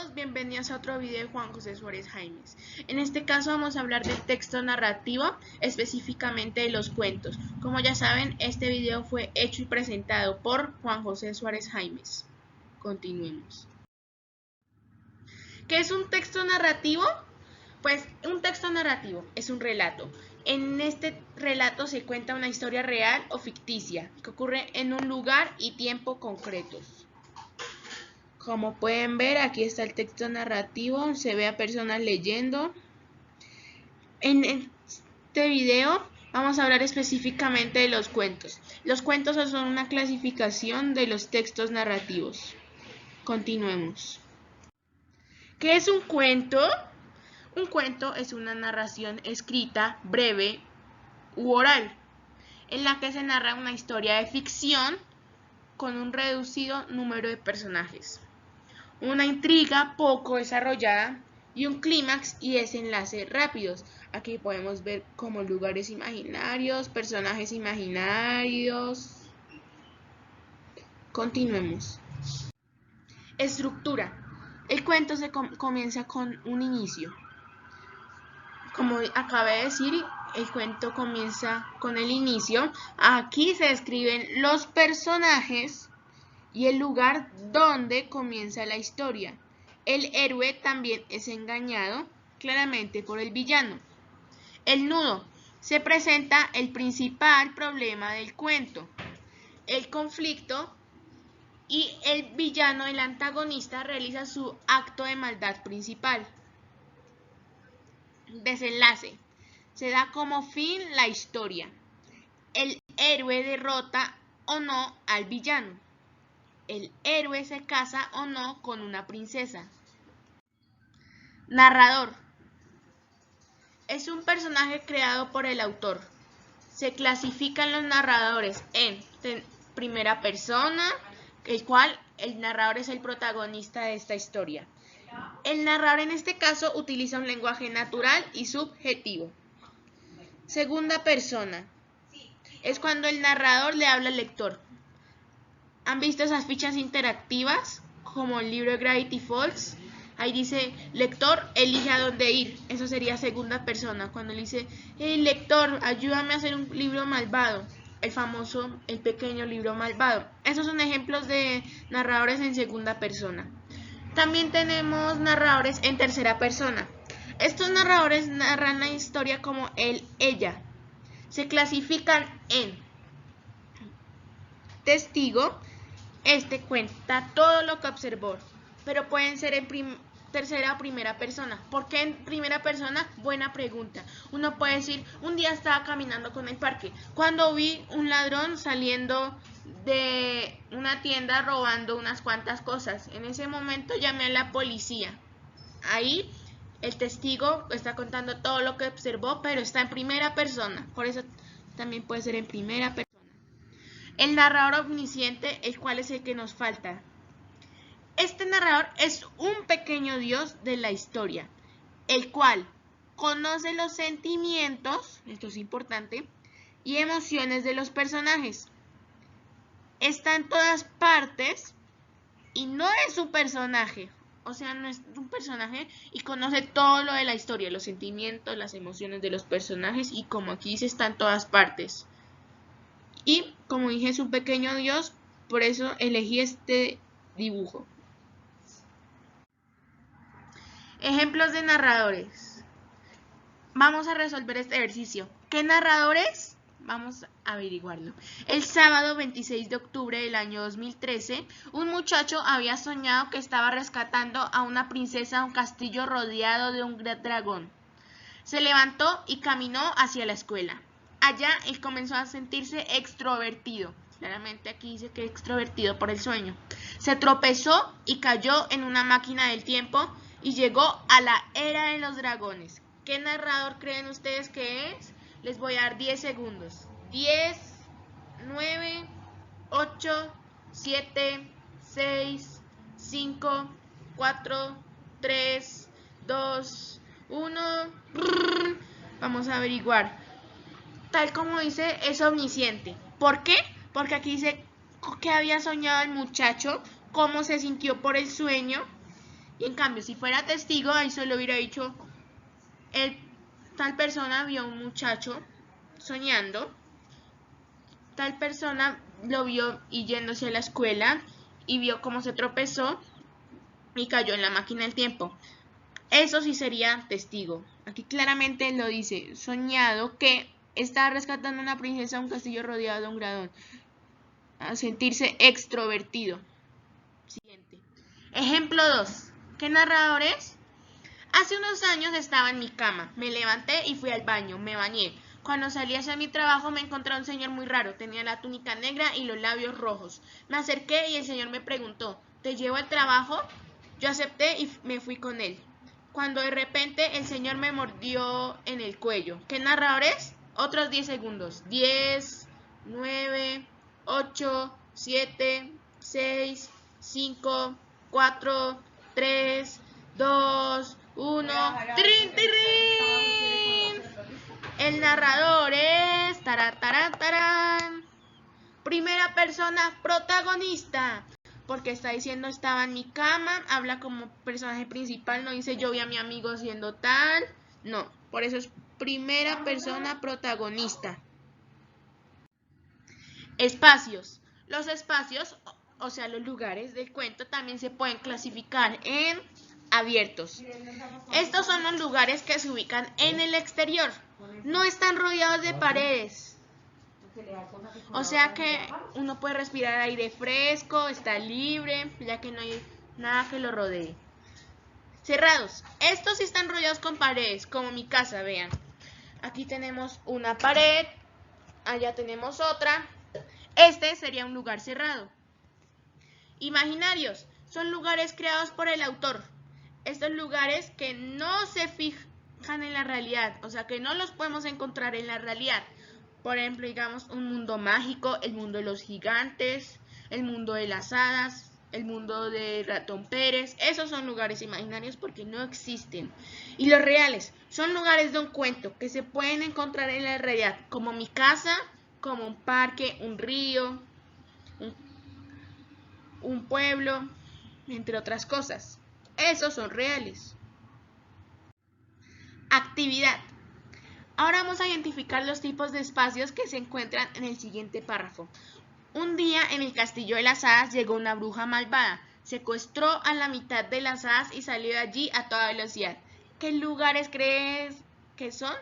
todos, bienvenidos a otro video de Juan José Suárez Jaimes. En este caso vamos a hablar del texto narrativo, específicamente de los cuentos. Como ya saben, este video fue hecho y presentado por Juan José Suárez Jaimes. Continuemos. ¿Qué es un texto narrativo? Pues un texto narrativo es un relato. En este relato se cuenta una historia real o ficticia que ocurre en un lugar y tiempo concretos. Como pueden ver, aquí está el texto narrativo, se ve a personas leyendo. En este video vamos a hablar específicamente de los cuentos. Los cuentos son una clasificación de los textos narrativos. Continuemos. ¿Qué es un cuento? Un cuento es una narración escrita, breve u oral, en la que se narra una historia de ficción con un reducido número de personajes, una intriga poco desarrollada y un clímax y desenlace rápidos. Aquí podemos ver como lugares imaginarios, personajes imaginarios. Continuemos. Estructura. El cuento comienza con un inicio. Como acabé de decir, el cuento comienza con el inicio. Aquí se describen los personajes y el lugar donde comienza la historia. El héroe también es engañado claramente por el villano. El nudo. Se presenta el principal problema del cuento, el conflicto, y el villano, el antagonista, realiza su acto de maldad principal. Desenlace. Se da como fin la historia. El héroe derrota o no al villano. El héroe se casa o no con una princesa. Narrador. Es un personaje creado por el autor. Se clasifican los narradores en primera persona, el cual el narrador es el protagonista de esta historia. El narrador en este caso utiliza un lenguaje natural y subjetivo. Segunda persona. Es cuando el narrador le habla al lector. ¿Han visto esas fichas interactivas? Como el libro de Gravity Falls. Ahí dice, lector, elige a dónde ir. Eso sería segunda persona. Cuando le dice, hey, lector, ayúdame a hacer un libro malvado. El famoso, el pequeño libro malvado. Esos son ejemplos de narradores en segunda persona. También tenemos narradores en tercera persona. Estos narradores narran la historia como él, ella. Se clasifican en testigo. Este cuenta todo lo que observó, pero pueden ser en tercera o primera persona. ¿Por qué en primera persona? Buena pregunta. Uno puede decir, un día estaba caminando con el parque, cuando vi un ladrón saliendo de una tienda robando unas cuantas cosas. En ese momento llamé a la policía. Ahí el testigo está contando todo lo que observó, pero está en primera persona. Por eso también puede ser en primera persona. El narrador omnisciente, el cual es el que nos falta. Este narrador es un pequeño dios de la historia, el cual conoce los sentimientos, esto es importante, y emociones de los personajes. Está en todas partes y no es un personaje, o sea, no es un personaje y conoce todo lo de la historia, los sentimientos, las emociones de los personajes, y como aquí dice, está en todas partes. Y como dije, es un pequeño dios, por eso elegí este dibujo. Ejemplos de narradores. Vamos a resolver este ejercicio. ¿Qué narradores? Vamos a averiguarlo. El sábado 26 de octubre del año 2013, un muchacho había soñado que estaba rescatando a una princesa a un castillo rodeado de un gran dragón. Se levantó y caminó hacia la escuela. Allá él comenzó a sentirse extrovertido. Claramente aquí dice que extrovertido por el sueño. Se tropezó y cayó en una máquina del tiempo y llegó a la era de los dragones. ¿Qué narrador creen ustedes que es? Les voy a dar 10 segundos. 10, 9, 8, 7, 6, 5, 4, 3, 2, 1. Vamos a averiguar. Tal como dice, es omnisciente. ¿Por qué? Porque aquí dice que había soñado el muchacho, cómo se sintió por el sueño Y en cambio, si fuera testigo, ahí solo hubiera dicho, tal persona vio a un muchacho soñando, tal persona lo vio y yéndose a la escuela y vio cómo se tropezó y cayó en la máquina del tiempo. Eso sí sería testigo. Aquí claramente lo dice, soñado que está rescatando a una princesa a un castillo rodeado de un dragón. A sentirse extrovertido. Siguiente. Ejemplo 2. ¿Qué narrador es? Hace unos años estaba en mi cama, me levanté y fui al baño, me bañé. Cuando salí hacia mi trabajo me encontré a un señor muy raro, tenía la túnica negra y los labios rojos. Me acerqué y el señor me preguntó, ¿te llevo al trabajo? Yo acepté y me fui con él. Cuando de repente el señor me mordió en el cuello. ¿Qué narrador es? Otros 10 segundos. 10, 9, 8, 7, 6, 5, 4, 3, 2, 1. ¡Trin, tirín! El narrador es tarán, primera persona protagonista, porque está diciendo estaba en mi cama, habla como personaje principal, no dice yo vi a mi amigo haciendo tal, no, por eso es primera persona protagonista. Espacios. Los espacios, o sea, los lugares del cuento también se pueden clasificar en abiertos. Estos son los lugares que se ubican en el exterior. No están rodeados de paredes. O sea que uno puede respirar aire fresco, está libre, ya que no hay nada que lo rodee. Cerrados. Estos sí están rodeados con paredes, como mi casa, vean. Aquí tenemos una pared, allá tenemos otra. Este sería un lugar cerrado. Imaginarios. Son lugares creados por el autor. Estos lugares que no se fijan en la realidad, o sea que no los podemos encontrar en la realidad. Por ejemplo, digamos, un mundo mágico, el mundo de los gigantes, el mundo de las hadas, el mundo de Ratón Pérez. Esos son lugares imaginarios porque no existen. Y los reales son lugares de un cuento que se pueden encontrar en la realidad, como mi casa, como un parque, un río, un pueblo, entre otras cosas. Esos son reales. Actividad. Ahora vamos a identificar los tipos de espacios que se encuentran en el siguiente párrafo. Un día en el castillo de las hadas llegó una bruja malvada, secuestró a la mitad de las hadas y salió de allí a toda velocidad. ¿Qué lugares crees que son?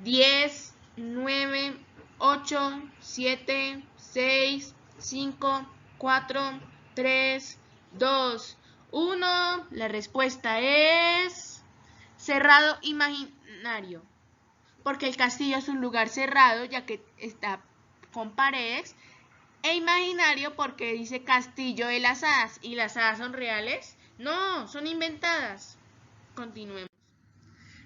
10, 9, 8, 7, 6, 5, 4, 3, 2, 1. La respuesta es cerrado imaginario. Porque el castillo es un lugar cerrado, ya que está con paredes, e imaginario porque dice castillo de las hadas. ¿Y las hadas son reales? No, son inventadas. Continuemos.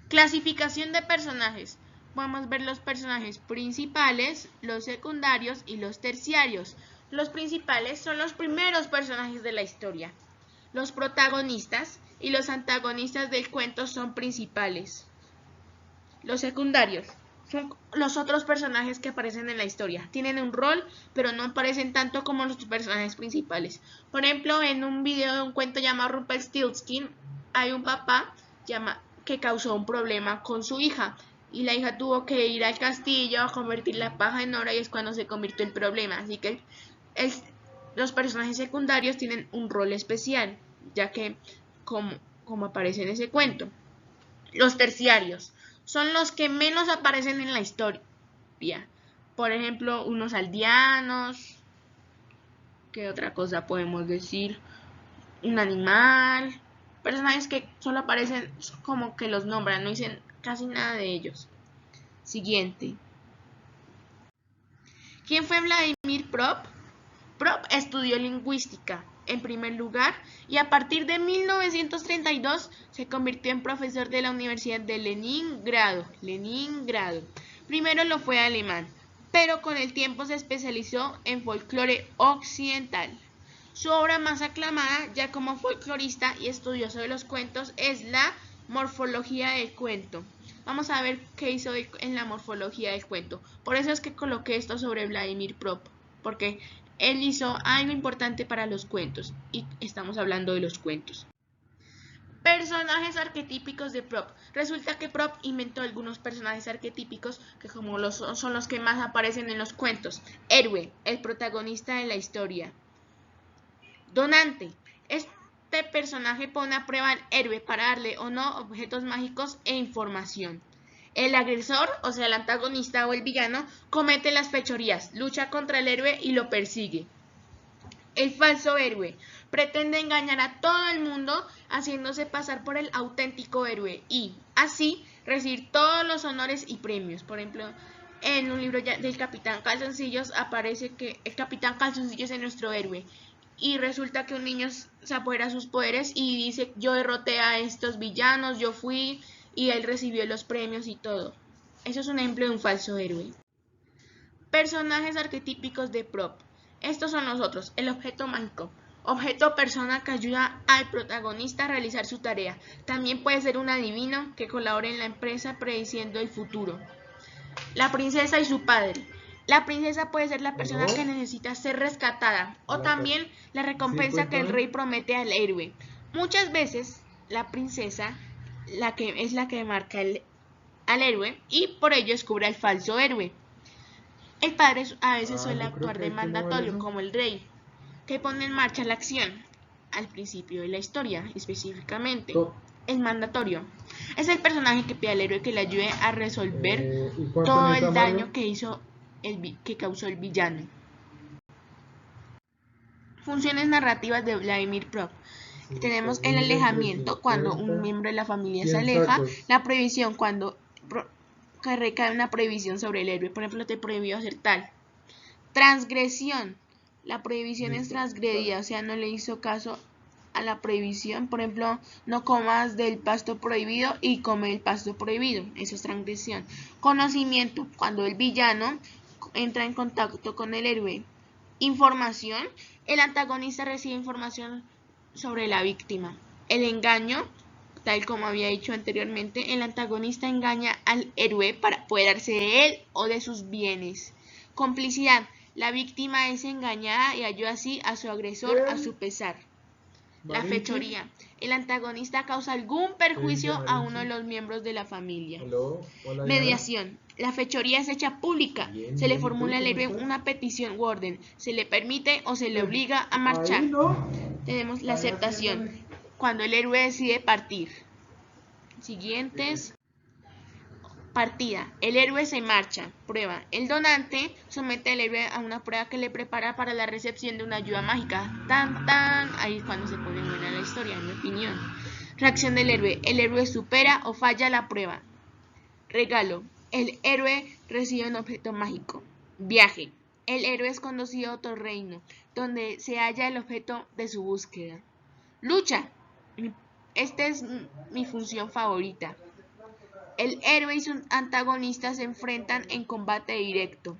Clasificación de personajes. Podemos ver los personajes principales, los secundarios y los terciarios. Los principales son los primeros personajes de la historia. Los protagonistas y los antagonistas del cuento son principales. Los secundarios son los otros personajes que aparecen en la historia. Tienen un rol, pero no aparecen tanto como los personajes principales. Por ejemplo, en un video de un cuento llamado Rumpelstiltskin, hay un papá que causó un problema con su hija. Y la hija tuvo que ir al castillo a convertir la paja en oro y es cuando se convirtió el problema. Así que los personajes secundarios tienen un rol especial, ya que como aparece en ese cuento. Los terciarios son los que menos aparecen en la historia. Por ejemplo, unos aldeanos. ¿Qué otra cosa podemos decir? Un animal. Personajes que solo aparecen como que los nombran, no dicen casi nada de ellos. Siguiente. ¿Quién fue Vladimir Prop? Prop estudió lingüística en primer lugar y a partir de 1932 se convirtió en profesor de la Universidad de Leningrado. Primero lo fue alemán, pero con el tiempo se especializó en folclore occidental. Su obra más aclamada, ya como folclorista y estudioso de los cuentos, es la morfología del cuento. Vamos a ver qué hizo en la morfología del cuento. Por eso es que coloqué esto sobre Vladimir Prop, porque él hizo algo importante para los cuentos y estamos hablando de los cuentos. Personajes arquetípicos de Propp. Resulta que Propp inventó algunos personajes arquetípicos que son los que más aparecen en los cuentos. Héroe, el protagonista de la historia. Donante. Este personaje pone a prueba al héroe para darle o no objetos mágicos e información. El agresor, o sea el antagonista o el villano, comete las fechorías, lucha contra el héroe y lo persigue. El falso héroe pretende engañar a todo el mundo haciéndose pasar por el auténtico héroe y así recibir todos los honores y premios. Por ejemplo, en un libro del Capitán Calzoncillos aparece que el Capitán Calzoncillos es nuestro héroe y resulta que un niño se apodera sus poderes y dice: yo derroté a estos villanos, yo fui, y él recibió los premios y todo. Eso es un ejemplo de un falso héroe. Personajes arquetípicos de Propp. Estos son los otros: el objeto mágico, objeto o persona que ayuda al protagonista a realizar su tarea. También puede ser un adivino que colabore en la empresa prediciendo el futuro. La princesa y su padre. La princesa puede ser la persona que necesita ser rescatada o también la recompensa que el rey promete al héroe. Muchas veces la princesa es la que marca al héroe y por ello descubre al falso héroe. El padre a veces suele actuar de mandatorio, como el rey, que pone en marcha la acción al principio de la historia. Específicamente, el mandatorio es el personaje que pide al héroe que le ayude a resolver todo el daño que causó el villano. Funciones narrativas de Vladimir Propp. Tenemos el alejamiento, cuando un miembro de la familia se aleja; la prohibición, cuando recae una prohibición sobre el héroe, por ejemplo, te prohibió hacer tal. Transgresión, la prohibición es transgredida, o sea, no le hizo caso a la prohibición. Por ejemplo, no comas del pasto prohibido y come el pasto prohibido, eso es transgresión. Conocimiento, cuando el villano entra en contacto con el héroe. Información, el antagonista recibe información sobre la víctima. El engaño, tal como había dicho anteriormente, el antagonista engaña al héroe para apoderarse de él o de sus bienes. Complicidad, la víctima es engañada y ayuda así a su agresor a su pesar. La fechoría, el antagonista causa algún perjuicio a uno de los miembros de la familia. Mediación, la fechoría es hecha pública, se le formula al héroe una petición u orden, se le permite o se le obliga a marchar. Tenemos la aceptación, cuando el héroe decide partir. Siguientes. Partida, el héroe se marcha. Prueba, el donante somete al héroe a una prueba que le prepara para la recepción de una ayuda mágica. Ahí es cuando se pone buena la historia, en mi opinión. Reacción del héroe, el héroe supera o falla la prueba. Regalo, el héroe recibe un objeto mágico. Viaje, el héroe es conducido a otro reino, donde se halla el objeto de su búsqueda. Lucha, esta es mi función favorita. El héroe y sus antagonistas se enfrentan en combate directo.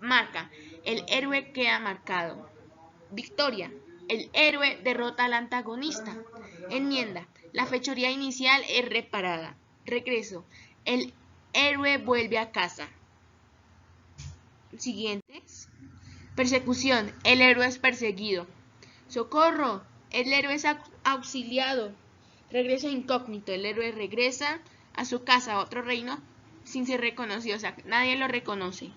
Marca, el héroe queda marcado. Victoria, el héroe derrota al antagonista. Enmienda, la fechoría inicial es reparada. Regreso, el héroe vuelve a casa. Siguientes. Persecución, el héroe es perseguido. Socorro, el héroe es auxiliado. Regreso incógnito, el héroe regresa a su casa, a otro reino, sin ser reconocido, o sea, nadie lo reconoce.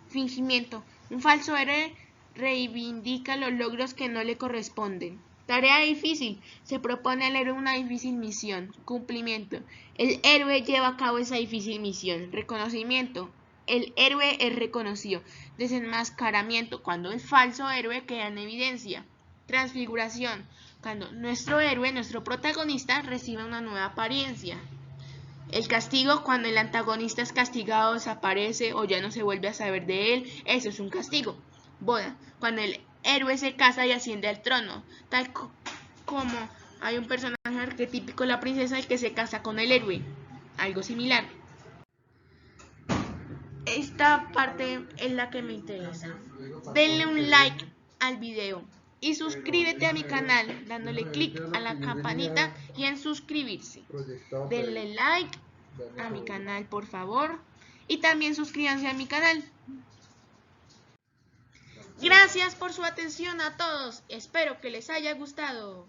Fingimiento, un falso héroe reivindica los logros que no le corresponden. Tarea difícil, se propone al héroe una difícil misión. Cumplimiento, el héroe lleva a cabo esa difícil misión. Reconocimiento, el héroe es reconocido. Desenmascaramiento, cuando el falso héroe queda en evidencia. Transfiguración, cuando nuestro héroe, nuestro protagonista, recibe una nueva apariencia. El castigo, cuando el antagonista es castigado, desaparece o ya no se vuelve a saber de él, eso es un castigo. Boda, cuando el héroe se casa y asciende al trono, tal como hay un personaje arquetípico, la princesa, el que se casa con el héroe, algo similar. Esta parte es la que me interesa. Denle un like al video y suscríbete a mi canal dándole clic a la campanita y en suscribirse. Denle like a mi canal, por favor, y también suscríbanse a mi canal. Gracias por su atención a todos, espero que les haya gustado.